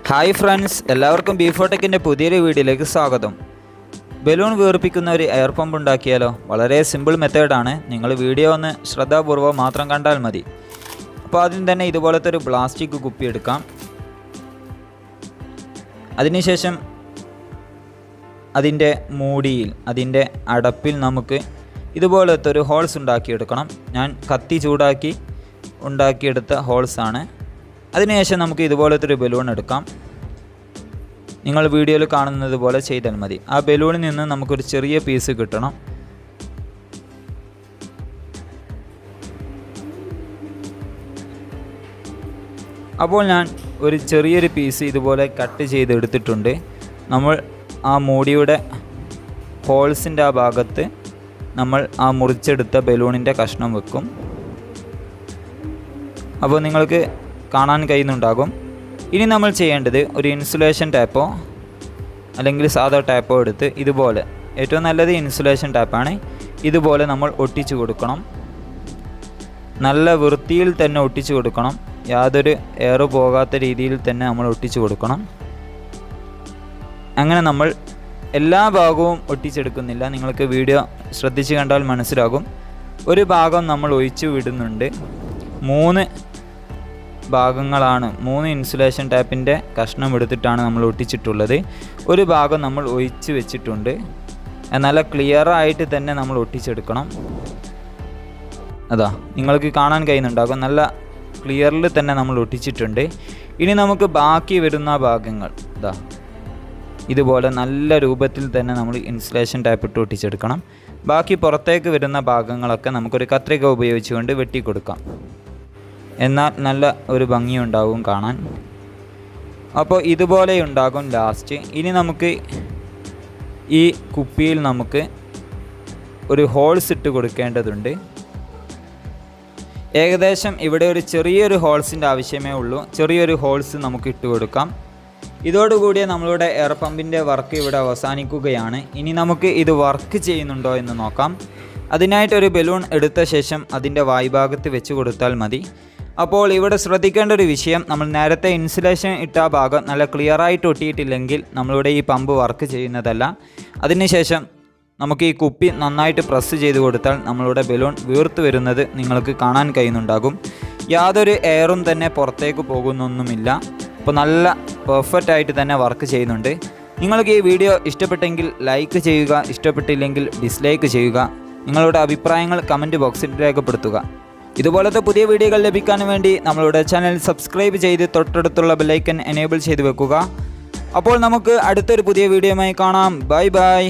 Hi friends, എല്ലാവർക്കും ബീഫോടെക്കിൻ്റെ പുതിയൊരു വീഡിയോയിലേക്ക് സ്വാഗതം. ബലൂൺ വീർപ്പിക്കുന്ന ഒരു എയർ പമ്പ് ഉണ്ടാക്കിയാലോ? വളരെ സിമ്പിൾ മെത്തേഡാണ്. നിങ്ങൾ വീഡിയോ ഒന്ന് ശ്രദ്ധാപൂർവ്വം മാത്രം കണ്ടാൽ മതി. അപ്പോൾ ആദ്യം തന്നെ ഇതുപോലത്തെ ഒരു പ്ലാസ്റ്റിക് കുപ്പി എടുക്കാം. അതിനുശേഷം അതിൻ്റെ മൂടിയിൽ, അതിൻ്റെ അടപ്പിൽ നമുക്ക് ഇതുപോലത്തെ ഒരു ഹോൾസ് ഉണ്ടാക്കിയെടുക്കണം. ഞാൻ കത്തി ചൂടാക്കി ഉണ്ടാക്കിയെടുത്ത ഹോൾസാണ്. അതിനുശേഷം നമുക്ക് ഇതുപോലത്തെ ഒരു ബലൂൺ എടുക്കാം. നിങ്ങൾ വീഡിയോയിൽ കാണുന്നത് പോലെ ചെയ്താൽ മതി. ആ ബലൂണിൽ നിന്ന് നമുക്കൊരു ചെറിയ പീസ് കിട്ടണം. അപ്പോൾ ഞാൻ ഒരു ചെറിയൊരു പീസ് ഇതുപോലെ കട്ട് ചെയ്തെടുത്തിട്ടുണ്ട്. നമ്മൾ ആ മൂടിയുടെ ഹോൾസിൻ്റെ ആ ഭാഗത്ത് നമ്മൾ ആ മുറിച്ചെടുത്ത ബലൂണിൻ്റെ കഷ്ണം വെക്കും. അപ്പോൾ നിങ്ങൾക്ക് കാണാൻ കഴിയുന്നുണ്ടാകും. ഇനി നമ്മൾ ചെയ്യേണ്ടത് ഒരു ഇൻസുലേഷൻ ടാപ്പോ അല്ലെങ്കിൽ സാധാ ടാപ്പോ എടുത്ത് ഇതുപോലെ, ഏറ്റവും നല്ലത് ഇൻസുലേഷൻ ടാപ്പാണ്, ഇതുപോലെ നമ്മൾ ഒട്ടിച്ചു കൊടുക്കണം. നല്ല വൃത്തിയിൽ തന്നെ ഒട്ടിച്ചു കൊടുക്കണം. യാതൊരു എയർ പോകാത്ത രീതിയിൽ തന്നെ നമ്മൾ ഒട്ടിച്ചു കൊടുക്കണം. അങ്ങനെ നമ്മൾ എല്ലാ ഭാഗവും ഒട്ടിച്ചെടുക്കുന്നില്ല. നിങ്ങൾക്ക് വീഡിയോ ശ്രദ്ധിച്ച് കണ്ടാൽ മനസ്സിലാകും. ഒരു ഭാഗം നമ്മൾ ഒഴിച്ചു വിടുന്നുണ്ട്. 3 ഭാഗങ്ങളാണ്, 3 ഇൻസുലേഷൻ ടാപ്പിൻ്റെ കഷ്ണം എടുത്തിട്ടാണ് നമ്മൾ ഒട്ടിച്ചിട്ടുള്ളത്. ഒരു ഭാഗം നമ്മൾ ഒഴിച്ച് വെച്ചിട്ടുണ്ട്. നല്ല ക്ലിയറായിട്ട് തന്നെ നമ്മൾ ഒട്ടിച്ചെടുക്കണം. അതാ നിങ്ങൾക്ക് കാണാൻ കഴിയുന്നുണ്ടാകും. നല്ല ക്ലിയറിൽ തന്നെ നമ്മൾ ഒട്ടിച്ചിട്ടുണ്ട്. ഇനി നമുക്ക് ബാക്കി വരുന്ന ഭാഗങ്ങൾ ഇതുപോലെ നല്ല രൂപത്തിൽ തന്നെ നമ്മൾ ഇൻസുലേഷൻ ടാപ്പ് ഇട്ട് ഒട്ടിച്ചെടുക്കണം. ബാക്കി പുറത്തേക്ക് വരുന്ന ഭാഗങ്ങളൊക്കെ നമുക്കൊരു കത്രിക ഉപയോഗിച്ചുകൊണ്ട് വെട്ടിക്കൊടുക്കാം. എന്നാൽ നല്ല ഒരു ഭംഗിയുണ്ടാവും കാണാൻ. അപ്പോൾ ഇതുപോലെ ഉണ്ടാകും ലാസ്റ്റ്. ഇനി നമുക്ക് ഈ കുപ്പിയിൽ നമുക്ക് ഒരു ഹോൾസ് ഇട്ട് കൊടുക്കേണ്ടതുണ്ട്. ഏകദേശം ഇവിടെ ഒരു ചെറിയൊരു ഹോൾസിൻ്റെ ആവശ്യമേ ഉള്ളൂ. ചെറിയൊരു ഹോൾസ് നമുക്ക് ഇട്ട് കൊടുക്കാം. ഇതോടുകൂടി നമ്മളുടെ എയർ പമ്പിൻ്റെ വർക്ക് ഇവിടെ അവസാനിക്കുകയാണ്. ഇനി നമുക്ക് ഇത് വർക്ക് ചെയ്യുന്നുണ്ടോ എന്ന് നോക്കാം. അതിനായിട്ടൊരു ബലൂൺ എടുത്ത ശേഷം അതിൻ്റെ വായ്ഭാഗത്ത് വെച്ച് കൊടുത്താൽ മതി. അപ്പോൾ ഇവിടെ ശ്രദ്ധിക്കേണ്ട ഒരു വിഷയം, നമ്മൾ നേരത്തെ ഇൻസുലേഷൻ ഇട്ട ഭാഗം നല്ല ക്ലിയറായിട്ട് ഒട്ടിയിട്ടില്ലെങ്കിൽ നമ്മളുടെ ഈ പമ്പ് വർക്ക് ചെയ്യുന്നതല്ല. അതിനുശേഷം നമുക്ക് ഈ കുപ്പി നന്നായിട്ട് പ്രസ് ചെയ്ത് കൊടുത്താൽ നമ്മളുടെ ബലൂൺ വീർത്ത് വരുന്നത് നിങ്ങൾക്ക് കാണാൻ കഴിയുന്നുണ്ടാകും. യാതൊരു എയറും തന്നെ പുറത്തേക്ക് പോകുന്നൊന്നുമില്ല. അപ്പോൾ നല്ല പെർഫെക്റ്റ് ആയിട്ട് തന്നെ വർക്ക് ചെയ്യുന്നുണ്ട്. നിങ്ങൾക്ക് ഈ വീഡിയോ ഇഷ്ടപ്പെട്ടെങ്കിൽ ലൈക്ക് ചെയ്യുക, ഇഷ്ടപ്പെട്ടില്ലെങ്കിൽ ഡിസ്ലൈക്ക് ചെയ്യുക. നിങ്ങളുടെ അഭിപ്രായങ്ങൾ കമൻറ്റ് ബോക്സിൽ രേഖപ്പെടുത്തുക. ഇതുപോലത്തെ പുതിയ വീഡിയോകൾ ലഭിക്കാൻ വേണ്ടി നമ്മളുടെ ചാനൽ സബ്സ്ക്രൈബ് ചെയ്ത് തൊട്ടടുത്തുള്ള ബെല്ലൈക്കൻ എനേബിൾ ചെയ്ത് വെക്കുക. അപ്പോൾ നമുക്ക് അടുത്തൊരു പുതിയ വീഡിയോയുമായി കാണാം. Bye bye.